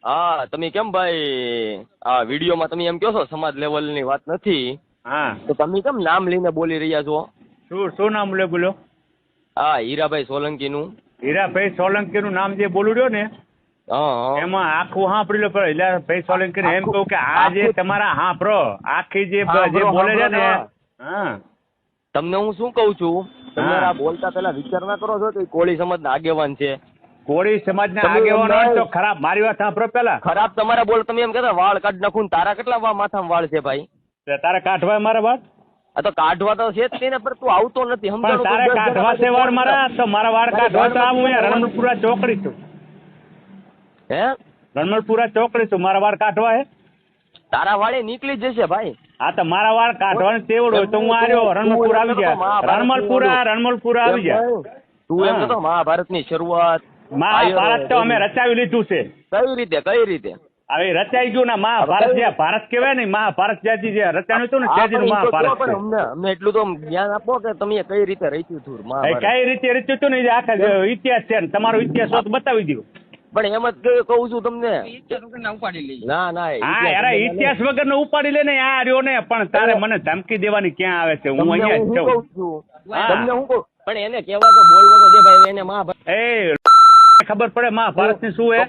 હા તમે કેમ ભાઈ આ વિડીયોમાં તમે એમ કહો છો સમાજ લેવલની વાત નથી, હા તો તમે કેમ નામ લઈને બોલી રહ્યા છો? શું નામ બોલો? હા હીરાભાઈ સોલંકીનું. હીરાભાઈ સોલંકીનું નામ જે બોલું રહ્યો ને હા એમાં આખું સાંભળી લો. હીરાભાઈ સોલંકી એમ કહું કે આ જે તમારા હાંભળો આખી જે બોલે છે ને, હા તમને હું શું કહું છું, તમે હા. આ બોલતા પેલા વિચાર ના કરો છો કે કોળી સમાજના આગેવાન છે? કોળી સમાજના તમે આગેવાનો હોય એમ તો ખરાબ. મારી વાત સાંભળો પેલા. ખરાબ તમારા બોલ. તમે એમ કહેતા વાળ કાઢ નાખું, તારા કેટલા માથામાં વાળ છે ભાઈ? તારે કાઢવા મારા વાત? આ તો કાઢવા તો છે જ નહીં ને, પણ તું આવતો નથી. પણ તારે કાઢવા છે વાળ મારા? તો મારા વાળ કાઢવા તો આવું રણમલપુરા ચોકડી છું. હે રણમલપુરા ચોકડી છું. મારા વાળ કાઢવા હે? તારા વાળે નીકળી જશે ભાઈ. હા તો મારા વાળ કાઢવાનું તેવડ હોય તો હું આવ્યો રણમલપુરા આવી જાય. રણમલપુરા આવી જાય. તું એમ કહેતો મહાભારતની શરૂઆત મહાભારત તો અમે રચાવી લીધું છે. કઈ રીતે હવે રચાઈ ગયું ને મહાભારત જે ભારત કહેવાય ને, મહાભારત જ્યાંથી જે રચાયું હતું ને ત્યાંથી મહાભારત છે. અમને એટલું તો જ્ઞાન આપો કે તમે કઈ રીતે રચ્યું હતું મહાભારત? કઈ રીતે રચ્યું હતું ને એ આખા ઇતિહાસ છે. તમારો ઇતિહાસ હોત બતાવી દઉં. પણ એમ જ કહું છું તમને. ના હા યાર ઇતિહાસ વગર નો ઉપાડી લે ને આ રહ્યો ને. પણ તારે મને ધમકી દેવાની ક્યાં આવે છે? હું અહીંયા જ છું. તમને હું કહું, પણ એને કહેવા તો બોલવો તો દે ભાઈ. એને મહાભારત ખબર પડે મહાભારત ની શું હે?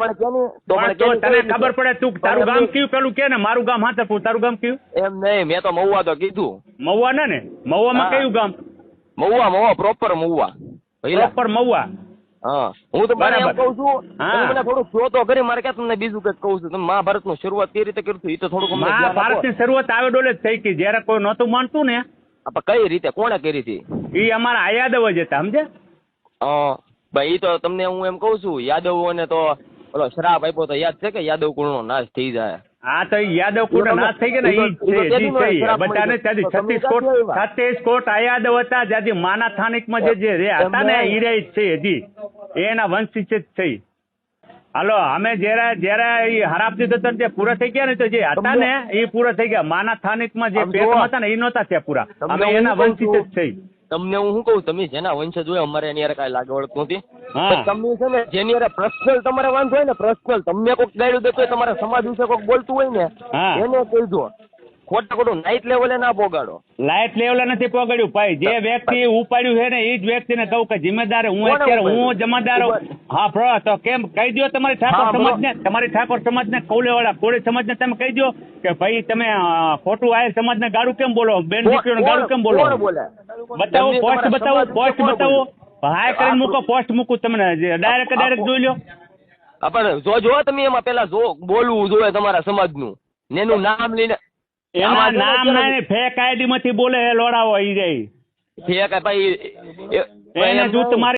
તો તને ખબર પડે. તું તારું ગામ કયું પેલું કે ને? મારું ગામ હાથરપુર. તારું ગામ કયું? એમ નહીં, મેં તો મહુવા તો કીધું. મહુવા ને? મહુવામાં કયું ગામ? મહુવા પ્રોપર મહુવા. પ્રોપર મહુવા. હા હું તો મને એમ કહું છું, મને થોડું જો તો કરી. મારે ક્યાં તમને બીજું કઈ કહું છું. તમે મહાભારત નું શરૂઆત કઈ રીતે કર્યું એ તો થોડુંક. મહાભારત ની શરૂઆત આવે ડોલે થઈ ગઈ જયારે કોઈ નહોતું માનતું ને. કઈ રીતે કોણે કરી હતી? એ અમારા યાદવ જ હતા, સમજે? ભાઈ તો તમને હું એમ કઉ છું, યાદવોને તો ઓલો શ્રાપ આપ્યો તો યાદ છે કે યાદવ કુળ નો નાશ થઈ જાય? હા તો યાદવ કુળ નાશ થઈ ગયા ને. બધાને ત્યાંથી 36 કોટ યાદવ હતા. જ્યાંથી માના સ્થાનિક માં જે હતા ને એ રે છે હજી એના વંશી છે થઈ. હાલો અમે જયારે હરાપતી દત્તર જે પૂરા થઈ ગયા ને, તો જે હતા ને એ પૂરા થઈ ગયા. માના સ્થાનિક માં જે પેટમાં હતા ને એ નહોતા થયા પૂરા. અમે એના વંશી જ થઈ. તમને હું શું કહું, તમે જેના વંશજ હોય અમારે એની કઈ લાગે વળતું નથી. તમે છે ને જેની પર્સનલ તમારે વાંધો હોય ને, પર્સનલ તમને કોઈક ગાડ્યું દેતો હોય, તમારા સમાજ વિશે કોઈક બોલતું હોય ને, એને કહીજો. ખોટું નાઇટ લેવલે ના પોગાડો. લાઇટ લેવલે નથી પોગાડ્યું ભાઈ. જે વ્યક્તિ ઉપાડ્યું છે ને એ જ વ્યક્તિને કહું કે જિમ્મેદાર હું. અત્યારે હું જમાદાર. હા પ્રો તો કેમ કહી દો તમારી ઠાકોર સમાજ ને, તમારી ઠાકોર સમાજ ને, કૌલેવાળા કોળી સમાજ ને તમે કહી દો કે ભાઈ તમે ખોટું આયર સમાજ ને ગાડું કેમ બોલો? બેન દીકરીઓ ગાડું કેમ બોલો? બતાવો પોસ્ટ, બતાવો પોસ્ટ, બતાવો. હાય કરીને મૂકો પોસ્ટ, મૂકું તમને ડાયરેક્ટ જોઈ લો. પણ જો તમે એમાં પેલા બોલવું જોઈએ તમારા સમાજ નું એનું નામ લઈને. એના નામ ના ફેક આઈડી માંથી બોલે લોડાવો ઈ જાય. ફેક ભાઈ એને જૂત મારી